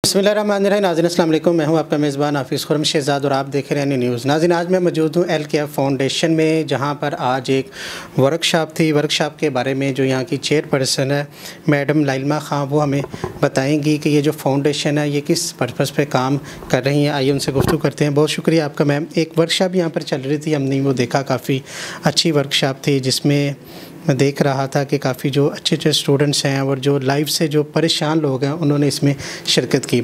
बिस्मिल्लाहिर्रहमानिर्रहीम। नाज़रीन अस्सलाम वालेकुम। मैं हूं आपका मेज़बान हाफिज़ खुर्रम शहज़ाद और आप देख रहे हैं न्यूज़। नाज़रीन आज मैं मौजूद हूं LKF फाउंडेशन में, जहां पर आज एक वर्कशॉप थी। वर्कशॉप के बारे में जो यहां की चेयरपर्सन है मैडम लाइलमा खां, वो हमें बताएंगी कि ये जो फाउंडेशन है ये किस पर्पज़ पे काम कर रही हैं। आइए उनसे गुफ्तगू करते हैं। बहुत शुक्रिया आपका मैम। एक वर्कशॉप यहाँ पर चल रही थी, हमने वो देखा, काफ़ी अच्छी वर्कशॉप थी, जिसमें मैं देख रहा था कि काफ़ी जो अच्छे स्टूडेंट्स हैं और जो लाइफ से जो परेशान लोग हैं उन्होंने इसमें शिरकत की।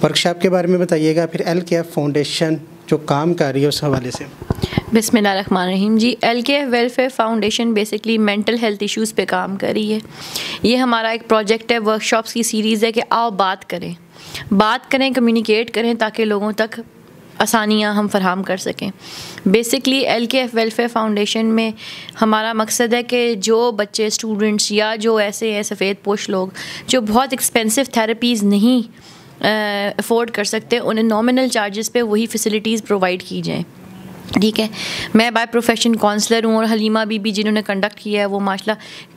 वर्कशॉप के बारे में बताइएगा, फिर LKF फाउंडेशन जो काम कर रही है उस हवाले से। बिस्मिल्लाहिर्रहमानिर्रहीम जी। LKF welfare foundation basically mental health issues पे काम कर रही है। ये हमारा एक प्रोजेक्ट है, वर्कशॉप्स की सीरीज़ है कि आओ बात करें, कम्युनिकेट करें, ताकि लोगों तक आसानियाँ हम फराहम कर सकें। बेसिकली LKF वेलफेयर फाउंडेशन में हमारा मकसद है कि जो बच्चे, स्टूडेंट्स या जो ऐसे हैं सफ़ेद पोश लोग जो बहुत एक्सपेंसिव थेरेपीज़ नहीं अफोर्ड कर सकते, उन्हें नॉमिनल चार्जेस पे वही फैसिलिटीज़ प्रोवाइड की जाएँ। ठीक है, मैं बाय प्रोफेशन काउंसलर हूँ और हलीमा बीबी जिन्होंने कंडक्ट किया है वो माशाल्लाह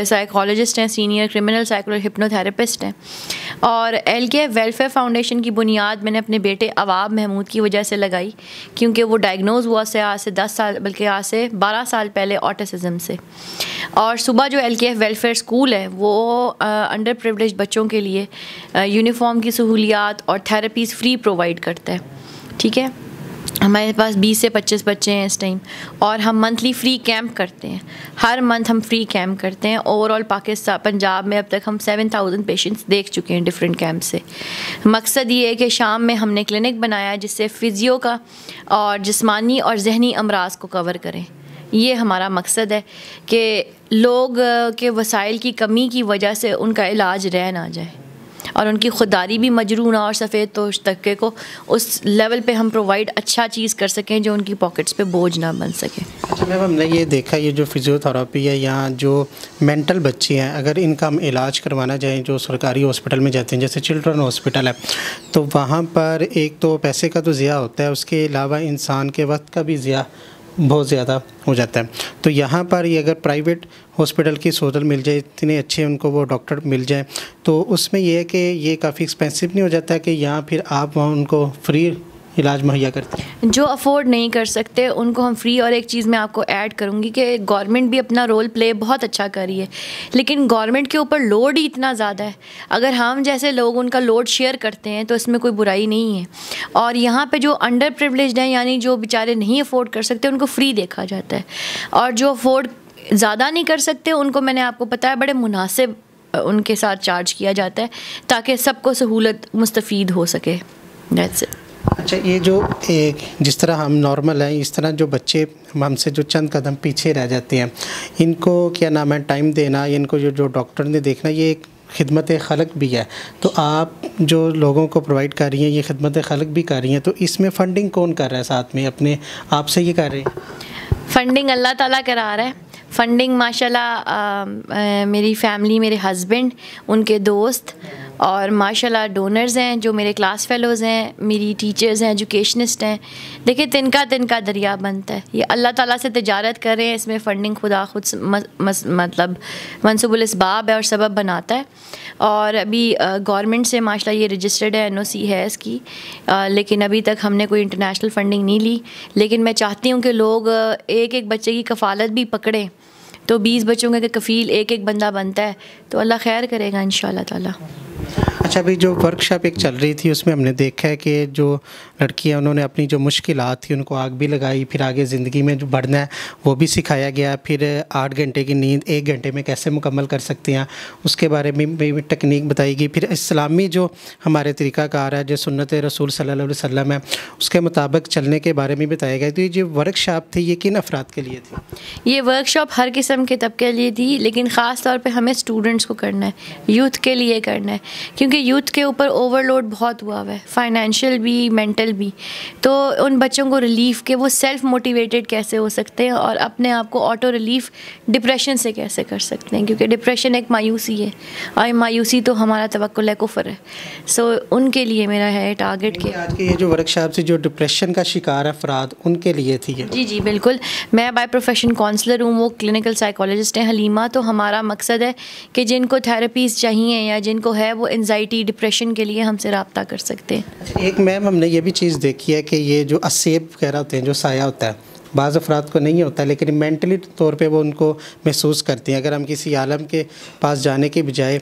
साइकोलॉजिस्ट हैं, सीनियर क्रिमिनल साइकोलॉजी हिप्नोथेरेपिस्ट हैं। और LKF वेलफेयर फाउंडेशन की बुनियाद मैंने अपने बेटे अवाब महमूद की वजह से लगाई, क्योंकि वो डायग्नोज हुआ से आज से 10 साल बल्कि आज से 12 साल पहले ऑटिज़म से। और सुबह जो LKF वेलफेयर स्कूल है वो अंडर प्रिविलेज बच्चों के लिए यूनिफॉर्म की सहूलियात और थेरेपीज़ फ्री प्रोवाइड करता है। ठीक है, हमारे पास 20 से 25 बच्चे हैं इस टाइम, और हम मंथली फ्री कैंप करते हैं। हर मंथ हम फ्री कैंप करते हैं। ओवरऑल पाकिस्तान पंजाब में अब तक हम 7000 पेशेंट्स देख चुके हैं डिफरेंट कैंप से। मकसद ये है कि शाम में हमने क्लिनिक बनाया जिससे फ़िज़ियो का और जिस्मानी और जहनी अमराज को कवर करें। ये हमारा मकसद है कि लोग के वसाइल की कमी की वजह से उनका इलाज रह ना जाए और उनकी खुददारी भी मजरू ना, और सफ़ेद तोश तबके को उस लेवल पे हम प्रोवाइड अच्छा चीज़ कर सकें जो उनकी पॉकेट्स पे बोझ ना बन सके। अच्छा मैम, हमने ये देखा ये जो फिज़ियोथेरेपी है, यहाँ जो मेंटल बच्चे हैं अगर इनका हम इलाज करवाना जाए जो सरकारी हॉस्पिटल में जाते हैं, जैसे चिल्ड्रन हॉस्पिटल है, तो वहाँ पर एक तो पैसे का तो ज़िया होता है, उसके अलावा इंसान के वक्त का भी ज़िया बहुत ज़्यादा हो जाता है। तो यहाँ पर ये अगर प्राइवेट हॉस्पिटल की सहूलत मिल जाए, इतने अच्छे उनको वो डॉक्टर मिल जाए, तो उसमें ये है कि ये काफ़ी एक्सपेंसिव नहीं हो जाता है कि यहाँ फिर आप वहाँ उनको फ्री इलाज मुहैया करते हैं। जो अफोर्ड नहीं कर सकते उनको हम फ्री। और एक चीज़ मैं आपको ऐड करूँगी कि गवर्नमेंट भी अपना रोल प्ले बहुत अच्छा कर रही है, लेकिन गवर्नमेंट के ऊपर लोड ही इतना ज़्यादा है। अगर हम जैसे लोग उनका लोड शेयर करते हैं तो इसमें कोई बुराई नहीं है। और यहाँ पे जो अंडर प्रिविलेज्ड हैं, यानी जो बेचारे नहीं अफोर्ड कर सकते, उनको फ्री देखा जाता है। और जो अफोर्ड ज़्यादा नहीं कर सकते उनको, मैंने आपको बताया, बड़े मुनासिब उनके साथ चार्ज किया जाता है ताकि सबको सहूलत मुस्तफ़ीद हो सके। That's it. अच्छा, ये जो एक जिस तरह हम नॉर्मल हैं, इस तरह जो बच्चे हमसे जो चंद कदम पीछे रह जाते हैं, इनको क्या नाम है टाइम देना, इनको जो डॉक्टर ने देखना, ये एक खिदमत खलक भी है। तो आप जो लोगों को प्रोवाइड कर रही हैं, ये खिदमत खलक भी कर रही हैं, तो इसमें फ़ंडिंग कौन कर रहा है? साथ में अपने आप से ये कर रहे हैं? फ़ंडिंग अल्लाह ताला करा रहा है। फ़ंडिंग माशाल्लाह मेरी फैमिली, मेरे हस्बैंड, उनके दोस्त और माशाल्लाह डोनर्स हैं जो मेरे क्लास फेलोज़ हैं, मेरी टीचर्स हैं, एजुकेशनिस्ट हैं। देखिए, तिनका दरिया बनता है। ये अल्लाह ताला से तिजारत कर रहे हैं, इसमें फ़ंडिंग खुदा खुद मतलब मनसूबुल इसबाब है और सबब बनाता है। और अभी गवर्नमेंट से माशाल्लाह ये रजिस्टर्ड है, NOC है इसकी, लेकिन अभी तक हमने कोई इंटरनेशनल फ़ंडिंग नहीं ली। लेकिन मैं चाहती हूँ कि लोग एक एक बच्चे की कफ़ालत भी पकड़ें, तो 20 बच्चों के कफ़ील एक एक बंदा बनता है, तो अल्लाह खैर करेगा इंशाअल्लाह ताला। अच्छा, अभी जो वर्कशॉप एक चल रही थी उसमें हमने देखा है कि जो लड़कियां, उन्होंने अपनी जो मुश्किलात थी उनको आग भी लगाई, फिर आगे ज़िंदगी में जो बढ़ना है वो भी सिखाया गया। फिर 8 घंटे की नींद 1 घंटे में कैसे मुकम्मल कर सकते हैं उसके बारे में भी टेक्निक बताएगी। फिर इस्लामी जो हमारे तरीक़ाकार है, जो सुन्नत रसूल सल्लल्लाहु अलैहि वसल्लम है, उसके मुताबिक चलने के बारे में बताया गया। तो ये जो वर्कशॉप थी ये किन अफराद के लिए थी? ये वर्कशॉप हर किस्म के तबके के लिए थी, लेकिन ख़ास तौर पे हमें स्टूडेंट्स को करना है, यूथ के लिए करना है, क्योंकि यूथ के ऊपर ओवरलोड बहुत हुआ हुआ है, फाइनेंशियल भी, मेंटल भी। तो उन बच्चों को रिलीफ़ के वो सेल्फ मोटिवेटेड कैसे हो सकते हैं और अपने आप को ऑटो रिलीफ़ डिप्रेशन से कैसे कर सकते हैं, क्योंकि डिप्रेशन एक मायूसी है और मायूसी तो हमारा तवक्कुल है, कुफ्र है। सो उनके लिए मेरा है टारगेट के। आज की ये जो वर्कशॉप थी जो डिप्रेशन का शिकार अफराद, उनके लिए थी ये? जी बिल्कुल। मैं बाय प्रोफेशन काउंसलर हूँ, वो क्लिनिकल साइकोलॉजिस्ट हैं हलीमा। तो हमारा मकसद है कि जिनको थेरेपीज़ चाहिए या जिनको है वो एंजाइटी डिप्रेशन के लिए हमसे रब्ता कर सकते हैं। एक मैम हमने ये भी चीज़ देखी है कि ये जो असेब वगैरह होते हैं, जो साया होता है, बाज़ अफराद को नहीं होता लेकिन मेंटली तौर पे वो उनको महसूस करती हैं। अगर हम किसी आलम के पास जाने के बजाय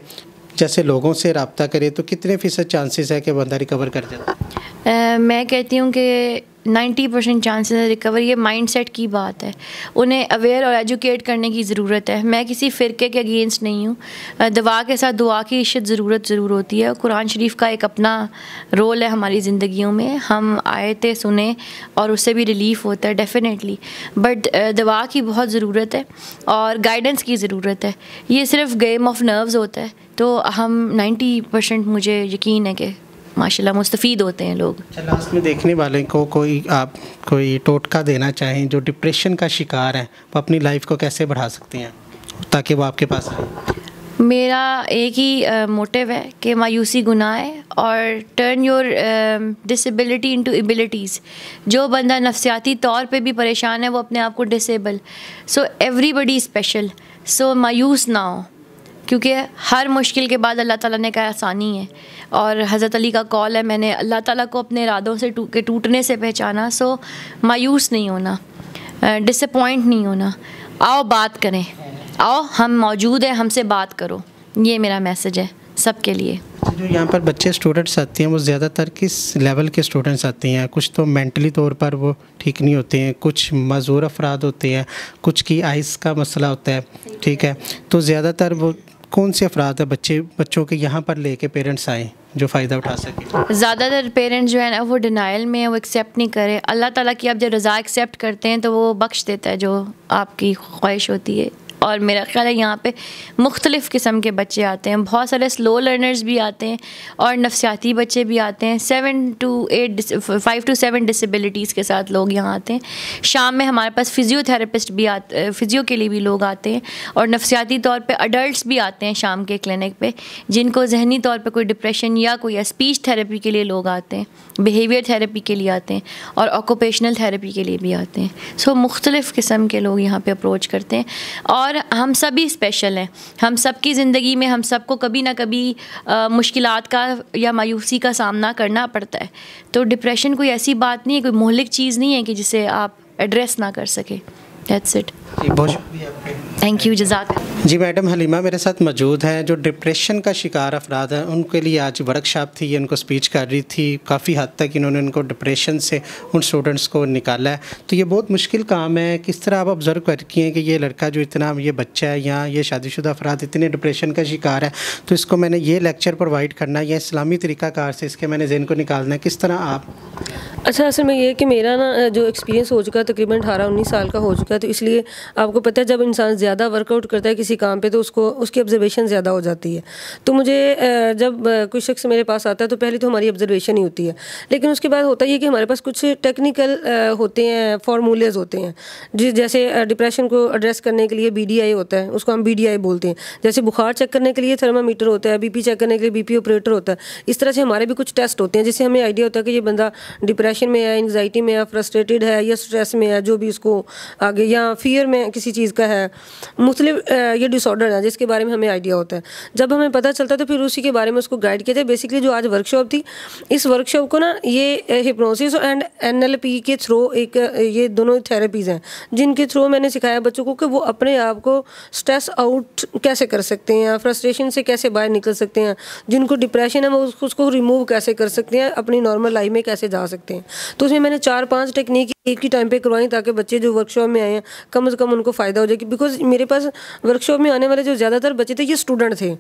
जैसे लोगों से रब्ता करें तो कितने फ़ीसद चांसेस है कि बंदा रिकवर कर जाता है? मैं कहती हूँ कि 90% चांसेस है रिकवर। ये माइंडसेट की बात है, उन्हें अवेयर और एजुकेट करने की ज़रूरत है। मैं किसी फ़िरके के अगेंस्ट नहीं हूँ। दवा के साथ दुआ की इश्त ज़रूर होती है। कुरान शरीफ का एक अपना रोल है हमारी ज़िंदगियों में। हम आयतें सुने और उससे भी रिलीफ़ होता है डेफ़िनेटली, बट दवा की बहुत ज़रूरत है और गाइडेंस की ज़रूरत है। ये सिर्फ गेम ऑफ नर्व्स होता है, तो हम 90% मुझे यकीन है कि माशाल्लाह मुस्तफ़ीद होते हैं लोग। लास्ट में देखने वाले को आप कोई टोटका देना चाहें जो डिप्रेशन का शिकार है, वो अपनी लाइफ को कैसे बढ़ा सकते हैं ताकि वो आपके पास आए? मेरा एक ही मोटिव है कि मायूसी गुनाह है और turn your disability into abilities. जो बंदा नफ्सियाती तौर पे भी परेशान है वो अपने आप को डिसेबल, सो एवरीबडी स्पेशल, सो मायूस ना हो, क्योंकि हर मुश्किल के बाद अल्लाह ताला ने कहा आसानी है। और हज़रत अली का कॉल है, मैंने अल्लाह ताला को अपने इरादों से टूटने से पहचाना। सो मायूस नहीं होना, डिसअपॉइंट नहीं होना। आओ बात करें, आओ हम मौजूद हैं, हमसे बात करो। ये मेरा मैसेज है सबके लिए। जो यहाँ पर बच्चे स्टूडेंट्स आते हैं वो ज़्यादातर किस लेवल के स्टूडेंट्स आते हैं? कुछ तो मेंटली तौर पर वो ठीक नहीं होते हैं, कुछ मज़ूर अफराद होते हैं, कुछ की आइस का मसला होता है, ठीक है। तो ज़्यादातर वो कौन से अफराद है बच्चों के यहाँ पर लेके पेरेंट्स आएँ जो फ़ायदा उठा सके? ज़्यादातर पेरेंट्स जो है ना वो डिनाइल में है, वो एक्सेप्ट नहीं करे। अल्लाह ताला की आप जब रज़ा एक्सेप्ट करते हैं तो वो बख्श देता है जो आपकी ख्वाहिश होती है। और मेरा ख्याल है यहाँ पे मुख्तलिफ़ किस्म के बच्चे आते हैं, बहुत सारे स्लो लर्नर्स भी आते हैं और नफ्सियाती बच्चे भी आते हैं। 5 to 7 डिसेबिलिटीज़ के साथ लोग यहाँ आते हैं। शाम में हमारे पास फ़िज़ियोथेरेपिस्ट भी आते, फ़िज़ियो के लिए भी लोग आते हैं, और नफ्सियाती तौर पे अडल्ट्स भी आते हैं शाम के क्लिनिक पे, जिनको जहनी तौर पे कोई डिप्रेशन या कोई स्पीच थेरेपी के लिए लोग आते हैं, बिहेवियर थेरेपी के लिए आते हैं और ऑक्यूपेशनल थेरेपी के लिए भी आते हैं। सो मुख्तलिफ़ किस्म के लोग यहाँ पर अप्रोच करते हैं और हम सभी स्पेशल हैं। हम सब की ज़िंदगी में हम सबको कभी ना कभी मुश्किलात का या मायूसी का सामना करना पड़ता है। तो डिप्रेशन कोई ऐसी बात नहीं है, कोई मोहलिक चीज़ नहीं है कि जिसे आप एड्रेस ना कर सके। That's it. बहुत शुक्रिया। थैंक यू, जज़ाक। जी मैडम हलीमा मेरे साथ मौजूद हैं जो डिप्रेशन का शिकार अफराद हैं, उनके लिए आज वर्कशॉप थी, ये उनको स्पीच कर रही थी। काफ़ी हद तक इन्होंने उनको डिप्रेशन से उन स्टूडेंट्स को निकाला है। तो ये बहुत मुश्किल काम है। किस तरह आप ऑब्ज़र्व करती हैं कि ये लड़का जो इतना, ये बच्चा है या ये शादीशुदा अफराद इतने डिप्रेशन का शिकार है, तो इसको मैंने ये लेक्चर प्रोवाइड करना है या इस्लामी तरीक़ाकार से इसके मैंने ज़हन को निकालना है, किस तरह आप? अच्छा, असल में ये है कि मेरा ना जो एक्सपीरियंस हो चुका है तकरीबन 18-19 साल का हो चुका है, तो इसलिए आपको पता है जब इंसान ज़्यादा वर्कआउट करता है किसी काम पे तो उसकी ऑब्जर्वेशन ज़्यादा हो जाती है। तो मुझे जब कोई शख्स मेरे पास आता है तो पहले तो हमारी ऑब्जर्वेशन ही होती है, लेकिन उसके बाद होता है कि हमारे पास कुछ टेक्निकल होते हैं, फार्मूलेज होते हैं। जैसे डिप्रेशन को एड्रेस करने के लिए BDI होता है, उसको हम BDI बोलते हैं। जैसे बुखार चेक करने के लिए थर्मामीटर होता है, BP चेक करने के लिए BP ऑपरेटर होता है। इस तरह से हमारे भी कुछ टेस्ट होते हैं जिससे हमें आइडिया होता है कि ये बंदा डिप्रेशन में है, एंग्जाइटी में है, फ्रस्ट्रेटेड है या स्ट्रेस में है, जो भी उसको आगे, या फियर में किसी चीज़ का है। मुख्तलिफ ये डिसऑर्डर है जिसके बारे में हमें आइडिया होता है। जब हमें पता चलता है तो फिर उसी के बारे में उसको गाइड किया जाए। बेसिकली जो आज वर्कशॉप थी, इस वर्कशॉप को ना ये हिप्नोसिस एंड NLP के थ्रू ये दोनों थेरेपीज़ हैं जिनके थ्रू मैंने सिखाया बच्चों को कि वो अपने आप को स्ट्रेस आउट कैसे कर सकते हैं, फ्रस्ट्रेशन से कैसे बाहर निकल सकते हैं, जिनको डिप्रेशन है वो उसको रिमूव कैसे कर सकते हैं, अपनी नॉर्मल लाइफ में कैसे जा सकते हैं। तो उसमें मैंने 4-5 टेक्निक एक ही टाइम पे करवाई ताकि बच्चे जो वर्कशॉप में आए हैं कम से कम उनको फ़ायदा हो जाए। बिकॉज मेरे पास वर्कशॉप में आने वाले जो ज़्यादातर बच्चे थे ये स्टूडेंट थे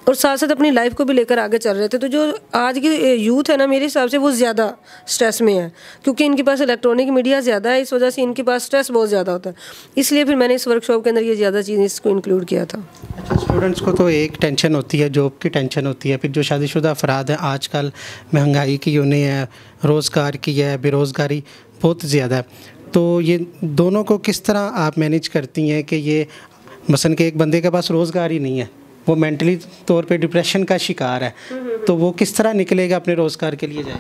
और साथ साथ अपनी लाइफ को भी लेकर आगे चल रहे थे। तो जो आज की यूथ है ना, मेरे हिसाब से वो ज़्यादा स्ट्रेस में है क्योंकि इनके पास इलेक्ट्रॉनिक मीडिया ज़्यादा है, इस वजह से इनके पास स्ट्रेस बहुत ज़्यादा होता है। इसलिए फिर मैंने इस वर्कशॉप के अंदर ये ज़्यादा चीज़ें इसको इंक्लूड किया था। अच्छा, स्टूडेंट्स को तो एक टेंशन होती है, जॉब की टेंशन होती है, फिर जो शादीशुदा अफराद हैं आजकल महंगाई की उन्हें है, रोज़गार की है, बेरोज़गारी बहुत ज़्यादा है। तो ये दोनों को किस तरह आप मैनेज करती हैं कि ये मसलन कि एक बंदे के पास रोज़गार ही नहीं है, वो मेंटली तौर पे डिप्रेशन का शिकार है, तो वो किस तरह निकलेगा, अपने रोज़गार के लिए जाएगा?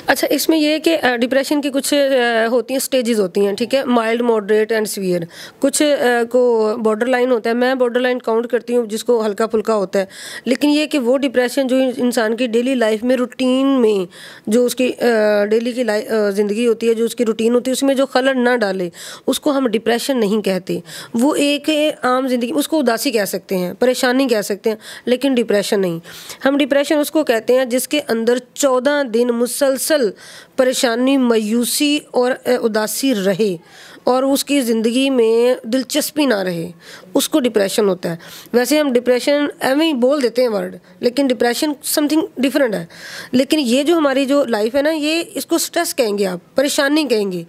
अच्छा, इसमें ये है कि डिप्रेशन की कुछ होती हैं, स्टेजेस होती हैं, ठीक है, माइल्ड, मॉडरेट एंड सीवियर। कुछ को बॉर्डर लाइन होता है, मैं बॉर्डर लाइन काउंट करती हूँ जिसको हल्का फुल्का होता है। लेकिन ये कि वो डिप्रेशन जो इंसान की डेली लाइफ में, रूटीन में, जो उसकी डेली की ज़िंदगी होती है, जो उसकी रूटीन होती है, उसमें जो खलल ना डाले, उसको हम डिप्रेशन नहीं कहते। वो एक आम ज़िंदगी, उसको उदासी कह सकते हैं, परेशानी कह सकते हैं, लेकिन डिप्रेशन नहीं। हम डिप्रेशन उसको कहते हैं जिसके अंदर 14 दिन मुसलसल परेशानी, मायूसी और उदासी रहे और उसकी ज़िंदगी में दिलचस्पी ना रहे, उसको डिप्रेशन होता है। वैसे हम डिप्रेशन एवं ही बोल देते हैं वर्ड, लेकिन डिप्रेशन समथिंग डिफरेंट है। लेकिन ये जो हमारी जो लाइफ है ना, ये इसको स्ट्रेस कहेंगे आप, परेशानी कहेंगे,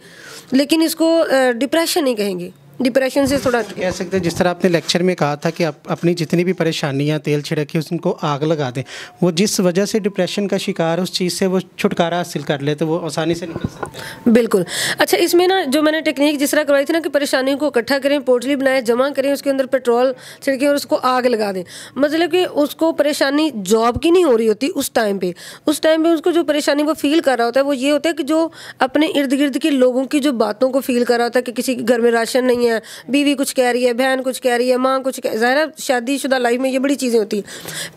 लेकिन इसको डिप्रेशन नहीं कहेंगे। डिप्रेशन से थोड़ा कह सकते हैं, जिस तरह आपने लेक्चर में कहा था कि आप अपनी जितनी भी परेशानियां तेल छिड़क के उनको आग लगा दें, वो जिस वजह से डिप्रेशन का शिकार उस चीज़ से वो छुटकारा हासिल कर ले तो वो आसानी से निकल सकते हैं। बिल्कुल। अच्छा, इसमें ना जो मैंने टेक्निक जिस तरह करवाई थी ना कि परेशानियों को इकट्ठा करें, पोटली बनाएं, जमा करें, उसके अंदर पेट्रोल छिड़कें और उसको आग लगा दें। मतलब कि उसको परेशानी जॉब की नहीं हो रही होती उस टाइम पे उसको जो परेशानी वो फील कर रहा होता है वो ये होता है कि जो अपने इर्द गिर्द के लोगों की जो बातों को फील कर रहा होता है कि किसी के घर में राशन नहीं है, बीवी कुछ कह रही है, बहन कुछ कह रही है, माँ कुछ कह, ज़ाहिर शादीशुदा लाइफ में ये बड़ी चीज़ें होती हैं।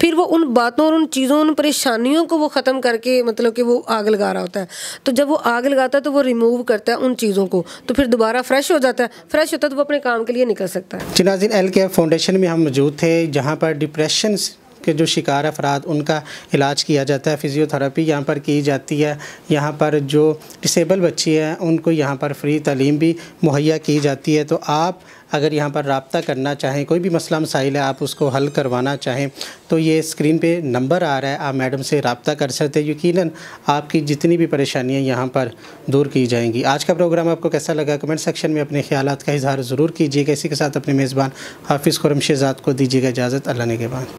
फिर वो उन बातों और उन चीज़ों, उन परेशानियों को वो ख़त्म करके मतलब कि वो आग लगा रहा होता है। तो जब वो आग लगाता है तो वो रिमूव करता है उन चीज़ों को, तो फिर दोबारा फ्रेश हो जाता है। फ्रेश होता है तो वो अपने काम के लिए निकल सकता है। जी नाज़रीन, एलकेएफ फाउंडेशन में हम मौजूद थे, जहाँ पर डिप्रेशन के जो शिकार अफराद उनका इलाज किया जाता है, फ़िज़ियोथेरेपी यहाँ पर की जाती है। यहाँ पर जो डिसेबल बच्ची हैं उनको यहाँ पर फ्री तालीम भी मुहैया की जाती है। तो आप अगर यहाँ पर रब्ता करना चाहें, कोई भी मसला मसाइल है आप उसको हल करवाना चाहें, तो ये स्क्रीन पे नंबर आ रहा है, आप मैडम से रब्ता कर सकते हैं। यकीनन आपकी जितनी भी परेशानियाँ यहाँ पर दूर की जाएंगी। आज का प्रोग्राम आपको कैसा लगा कमेंट सेक्शन में अपने ख्यालात का इजहार ज़रूर कीजिएगा। इसी के साथ अपने मेज़बान हाफिज़ खुर्रम शेहज़ाद को दीजिएगा इजाज़त। अल्लाह ने के बाद।